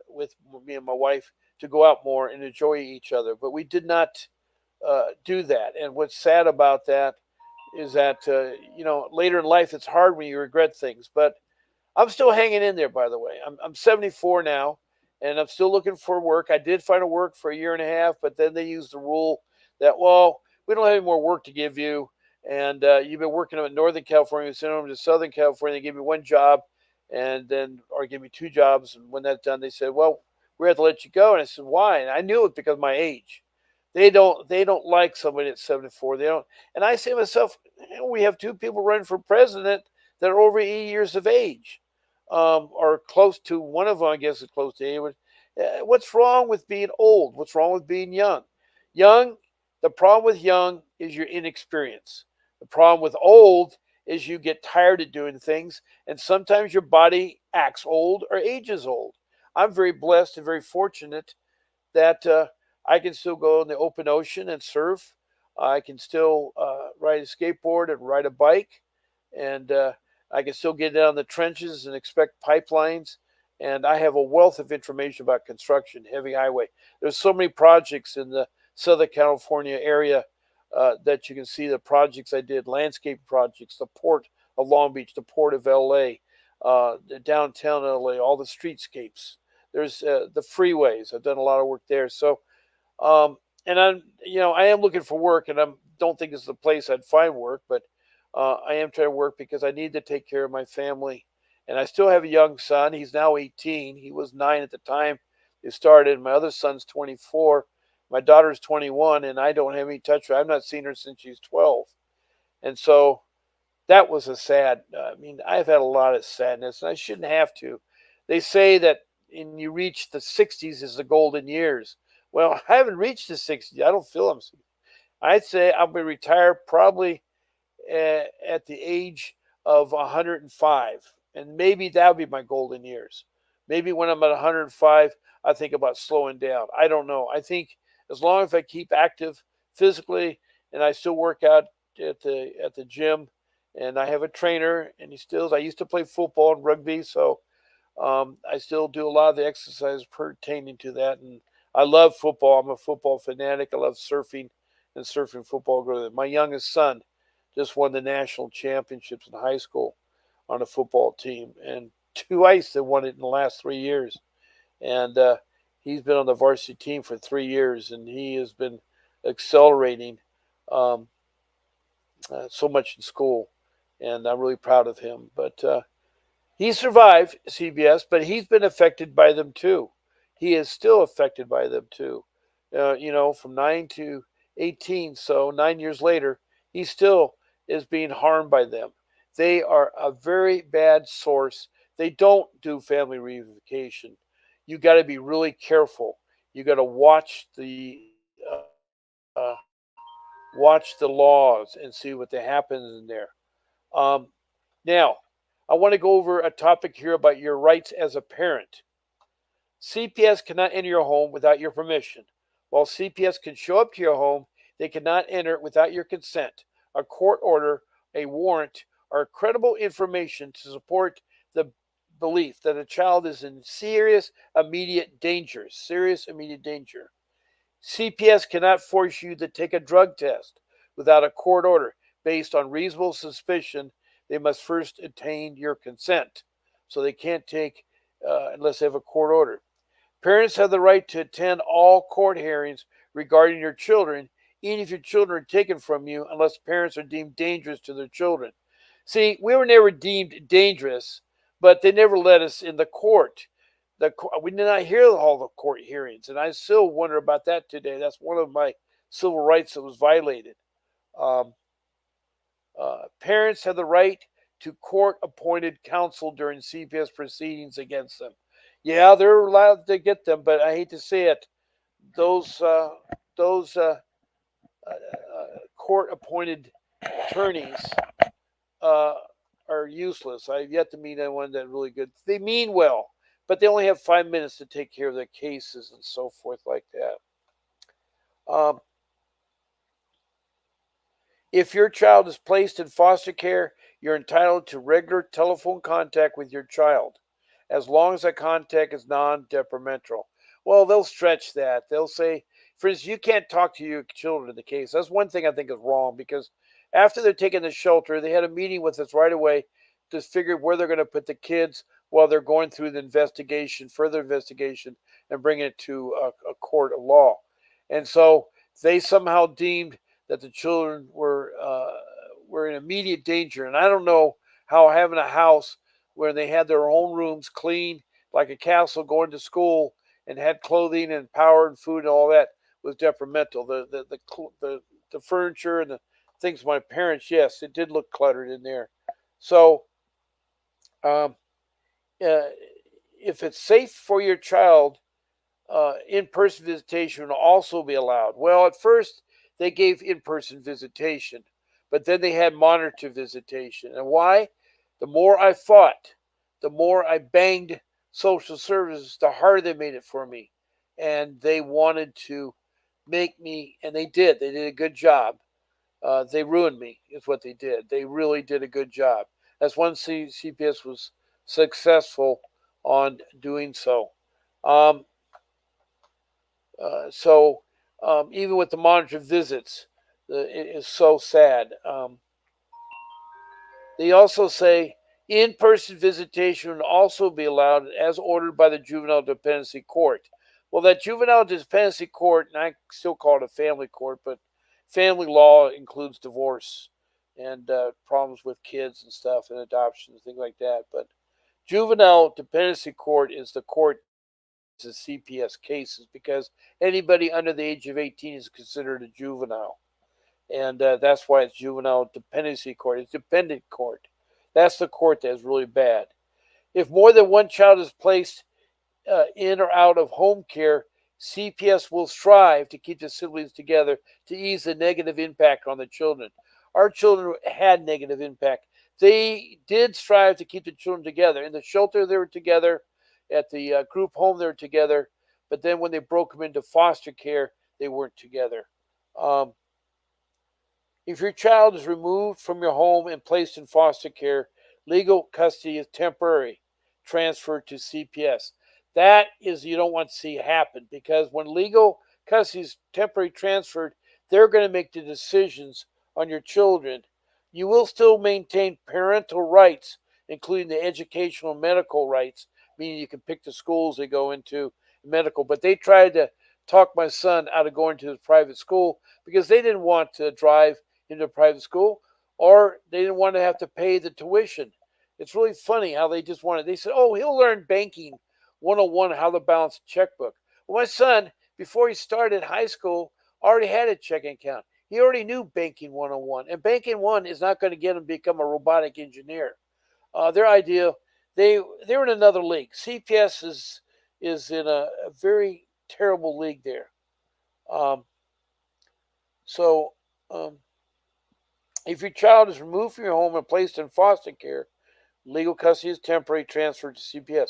with me and my wife to go out more and enjoy each other. But we did not do that. And what's sad about that is that later in life it's hard when you regret things. But I'm still hanging in there, by the way. I'm 74 now, and I'm still looking for work. I did find a work for a year and a half, but then they used the rule that, well, we don't have any more work to give you, and you've been working in Northern California, send them to Southern California. They give me one job, and then or give me two jobs. And when that's done, they said, well, we have to let you go. And I said, why? And I knew it because of my age. They don't like somebody at 74. They don't. And I say to myself, we have two people running for president that are over 80 years of age, or close to. One of them, I guess, is close to 80. What's wrong with being old? What's wrong with being young? Young. The problem with young is your inexperience. The problem with old is you get tired of doing things, and sometimes your body acts old or ages old. I'm very blessed and very fortunate that I can still go in the open ocean and surf. I can still ride a skateboard and ride a bike, and I can still get down the trenches and inspect pipelines. And I have a wealth of information about construction, heavy highway. There's so many projects in the Southern California area that you can see the projects I did, landscape projects, the port of Long Beach, the port of LA, the downtown LA, all the streetscapes. There's the freeways. I've done a lot of work there. So, um, and I am looking for work, and I don't think it's the place I'd find work, but I am trying to work because I need to take care of my family. And I still have a young son. He's now 18. He was 9 at the time it started. My other son's 24. My daughter's 21, and I don't have any touch with her. I've not seen her since she's 12. And so that was a sad, I've had a lot of sadness, and I shouldn't have to. They say that when you reach the 60s is the golden years. Well, I haven't reached the 60s. I don't feel them. I'd say I'll be retired probably at the age of 105. And maybe that would be my golden years. Maybe when I'm at 105, I think about slowing down. I don't know. I think as long as I keep active physically and I still work out at the gym, and I have a trainer, and I used to play football and rugby, so I still do a lot of the exercise pertaining to that. And I love football. I'm a football fanatic. I love surfing and surfing football. My youngest son just won the national championships in high school on a football team, and twice they won it in the last 3 years. And he's been on the varsity team for 3 years, and he has been accelerating um, so much in school, and I'm really proud of him. But he survived CBS, but he's been affected by them too. He is still affected by them too. From 9 to 18, so 9 years later, he still is being harmed by them. They are a very bad source. They don't do family reunification. You got to be really careful. You got to watch the laws and see what happens in there. Um, Now, I want to go over a topic here about your rights as a parent. CPS cannot enter your home without your permission. While CPS can show up to your home, they cannot enter it without your consent, a court order, a warrant, or credible information to support the belief that a child is in serious immediate danger. Serious immediate danger. CPS cannot force you to take a drug test without a court order. Based on reasonable suspicion, they must first obtain your consent. So they can't take unless they have a court order. Parents have the right to attend all court hearings regarding your children, even if your children are taken from you, unless parents are deemed dangerous to their children. See, we were never deemed dangerous, but they never let us in the court. We did not hear all the court hearings, and I still wonder about that today. That's one of my civil rights that was violated. Um, Parents have the right to court-appointed counsel during CPS proceedings against them. Yeah, they're allowed to get them, but I hate to say it, those uh, those court-appointed attorneys uh, are useless. I've yet to meet anyone that really good. They mean well, but they only have 5 minutes to take care of their cases and so forth like that. Um, if your child is placed in foster care, you're entitled to regular telephone contact with your child, as long as that contact is non-detrimental. Well, they'll stretch that. They'll say, for instance, you can't talk to your children in the case. That's one thing I think is wrong because after they're taken to shelter, they had a meeting with us right away to figure where they're going to put the kids while they're going through the investigation, further investigation, and bring it to a court of law. And so they somehow deemed that the children were in immediate danger. And I don't know how having a house where they had their own rooms clean, like a castle, going to school, and had clothing and power and food and all that was detrimental. The furniture and the things of my parents, yes, it did look cluttered in there. So um, uh, if it's safe for your child, in-person visitation will also be allowed. Well, at first they gave in-person visitation, but then they had monitor visitation. And why? The more I fought, the more I banged social services, the harder they made it for me. And they wanted to make me, and they did. They did a good job. They ruined me, is what they did. They really did a good job. That's one CPS was successful on doing so. Um, even with the monitor visits, it is so sad. They also say in-person visitation would also be allowed as ordered by the Juvenile Dependency Court. Well, that Juvenile Dependency Court, and I still call it a family court, but family law includes divorce and problems with kids and stuff and adoption and things like that. But Juvenile Dependency Court is the court to CPS cases because anybody under the age of 18 is considered a juvenile. And that's why it's juvenile dependency court. It's dependent court. That's the court that is really bad. If more than one child is placed in or out of home care, CPS will strive to keep the siblings together to ease the negative impact on the children. Our children had negative impact. They did strive to keep the children together. In the shelter, they were together. At the group home, they were together. But then when they broke them into foster care, they weren't together. Um, if your child is removed from your home and placed in foster care, legal custody is temporary, transferred to CPS. That is, you don't want to see happen because when legal custody is temporarily transferred, they're going to make the decisions on your children. You will still maintain parental rights, including the educational and medical rights, meaning you can pick the schools they go into, medical. But they tried to talk my son out of going to his private school because they didn't want to drive into a private school, or they didn't want to have to pay the tuition. It's really funny how they just wanted. They said, "Oh, he'll learn banking 101, how to balance a checkbook." Well, my son, before he started high school, already had a checking account. He already knew banking 101, and banking one is not going to get him to become a robotic engineer. Their idea, they're in another league. CPS is in a very terrible league there. Um, so. Um, If your child is removed from your home and placed in foster care, legal custody is temporary, transferred to CPS.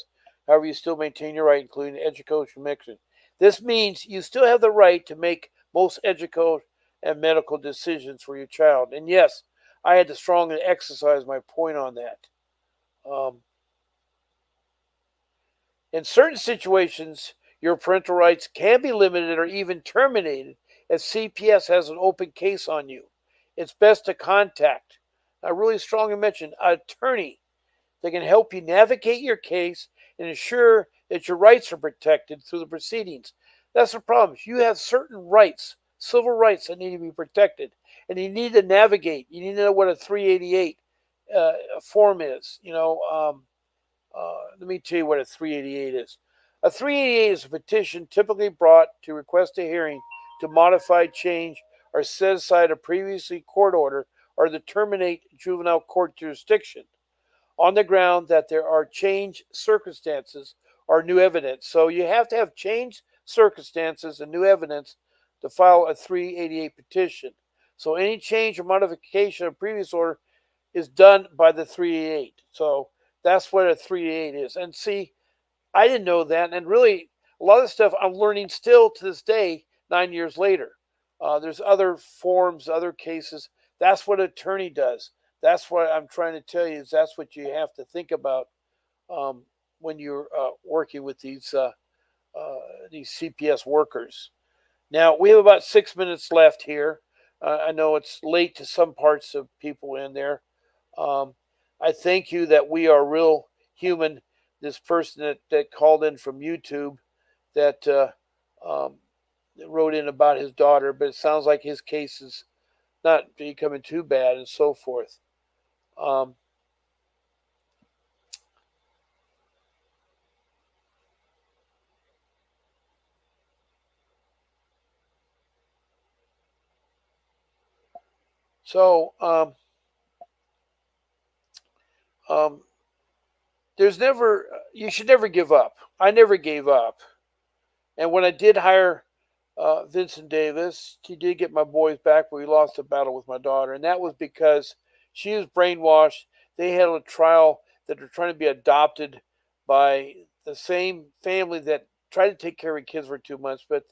However, you still maintain your right, including educational mixing. This means you still have the right to make most educational and medical decisions for your child. And yes, I had to strongly exercise my point on that. Um, in certain situations, your parental rights can be limited or even terminated if CPS has an open case on you. It's best to contact, I really strongly mention, an attorney that can help you navigate your case and ensure that your rights are protected through the proceedings. That's the problem. You have certain rights, civil rights that need to be protected, and you need to navigate. You need to know what a 388 form is. Let me tell you what a 388 is. A 388 is a petition typically brought to request a hearing to modify, change, or set aside a previously court order or to terminate juvenile court jurisdiction on the ground that there are changed circumstances or new evidence. So you have to have changed circumstances and new evidence to file a 388 petition. So any change or modification of previous order is done by the 388. So that's what a 388 is. And see, I didn't know that. And really, a lot of stuff I'm learning still to this day, 9 years later. There's other forms, other cases. That's what an attorney does. That's what I'm trying to tell you is that's what you have to think about um, when you're working with these CPS workers. Now we have about 6 minutes left here. I know it's late to some parts of people in there. Um, I thank you that we are real human. This person that called in from YouTube that um, wrote in about his daughter, but it sounds like his case is not becoming too bad and so forth. Um, so um, there's never you should never give up. I never gave up, and when I did hire Vincent Davis, he did get my boys back, but we lost the battle with my daughter, and that was because she was brainwashed. They had a trial that they're trying to be adopted by the same family that tried to take care of kids for 2 months, but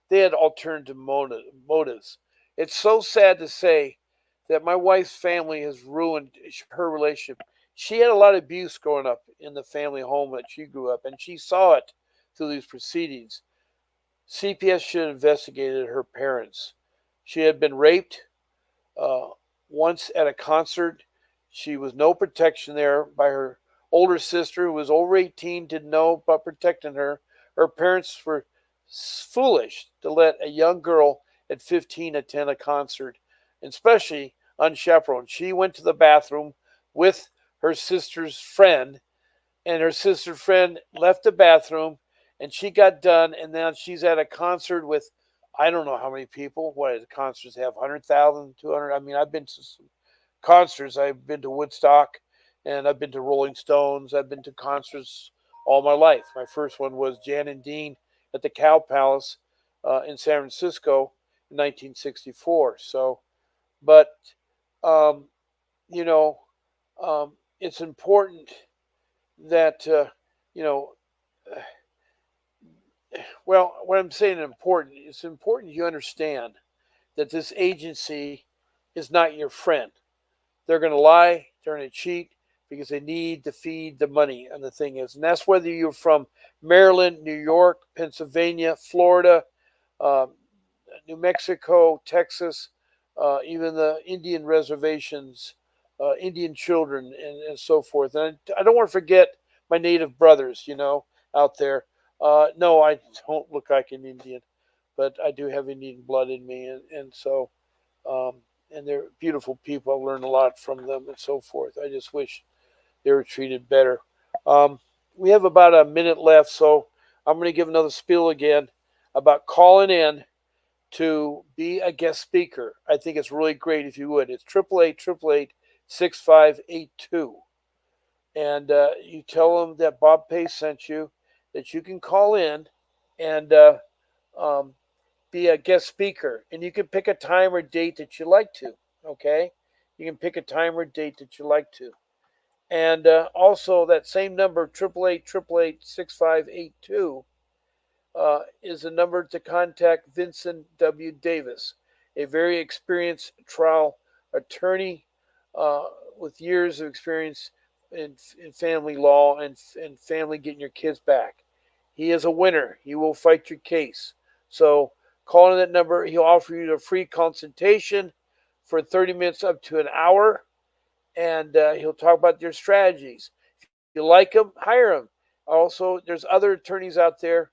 they had alternative motives. It's so sad to say that my wife's family has ruined her relationship. She had a lot of abuse growing up in the family home that she grew up, and she saw it through these proceedings. CPS should have investigated her parents. She had been raped uh, once at a concert. She was no protection there by her older sister, who was over 18, didn't know about protecting her. Her parents were foolish to let a young girl at 15 attend a concert, especially unchaperoned. She went to the bathroom with her sister's friend, and her sister friend left the bathroom and she got done, and now she's at a concert with I don't know how many people. What do concerts have? 100,000, 200? I mean, I've been to some concerts. I've been to Woodstock, and I've been to Rolling Stones. I've been to concerts all my life. My first one was Jan and Dean at the Cow Palace in San Francisco in 1964. So, but um, you know, it's important that you know well, what I'm saying important, it's important you understand that this agency is not your friend. They're going to lie, they're going to cheat because they need to feed the money. And the thing is, and that's whether you're from Maryland, New York, Pennsylvania, Florida, uh, New Mexico, Texas, even the Indian reservations, Indian children, and so forth. And I don't want to forget my native brothers, out there. No, I don't look like an Indian, but I do have Indian blood in me, and so um, and they're beautiful people. I learned a lot from them and so forth. I just wish they were treated better. Um, we have about a minute left, so I'm going to give another spiel again about calling in to be a guest speaker. I think it's really great if you would. It's 888-888-6582. And you tell them that Bob Pace sent you, that you can call in and be a guest speaker. And you can pick a time or date that you like to, okay? You can pick a time or date that you like to. And also, that same number, 888-888-6582, is a number to contact Vincent W. Davis, a very experienced trial attorney uh, with years of experience in family law and family getting your kids back. He is a winner. He will fight your case. So call in that number. He'll offer you a free consultation for 30 minutes up to an hour, and he'll talk about your strategies. If you like him, hire him. Also, there's other attorneys out there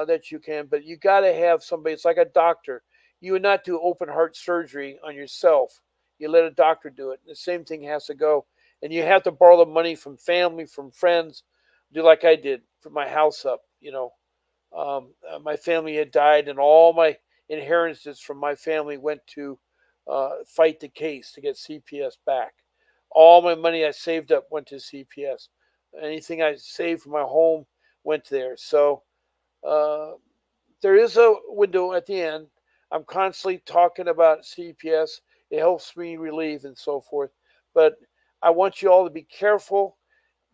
that you can, but you got to have somebody. It's like a doctor. You would not do open heart surgery on yourself. You let a doctor do it. The same thing has to go, and you have to borrow the money from family, from friends. Do like I did for my house up. My family had died, and all my inheritances from my family went to fight the case to get CPS back. All my money I saved up went to CPS. Anything I saved from my home went there. So uh, there is a window at the end. I'm constantly talking about CPS. It helps me relieve and so forth. But I want you all to be careful.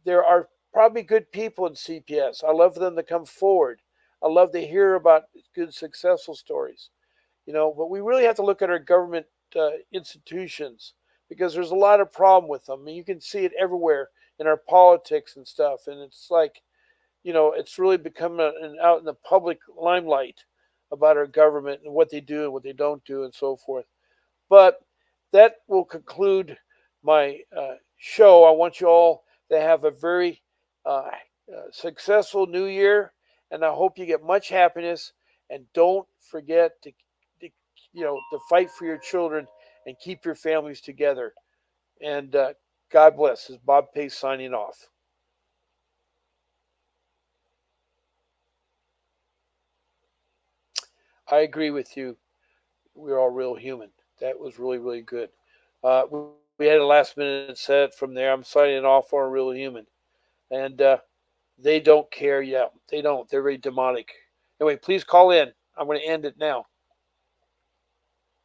There are probably good people in CPS. I love them to come forward. I love to hear about good, successful stories. But we really have to look at our government institutions because there's a lot of problem with them. I mean, you can see it everywhere in our politics and stuff, and it's like, it's really become out in the public limelight about our government and what they do and what they don't do and so forth. But that will conclude my show. I want you all to have a very successful new year, and I hope you get much happiness. And don't forget to fight for your children and keep your families together. And God bless. This is Bob Pace signing off. I agree with you. We're all real human. That was really, really good. We had a last minute set from there. I'm signing off on a real human. And they don't care. Yeah, they don't. They're very demonic. Anyway, please call in. I'm going to end it now.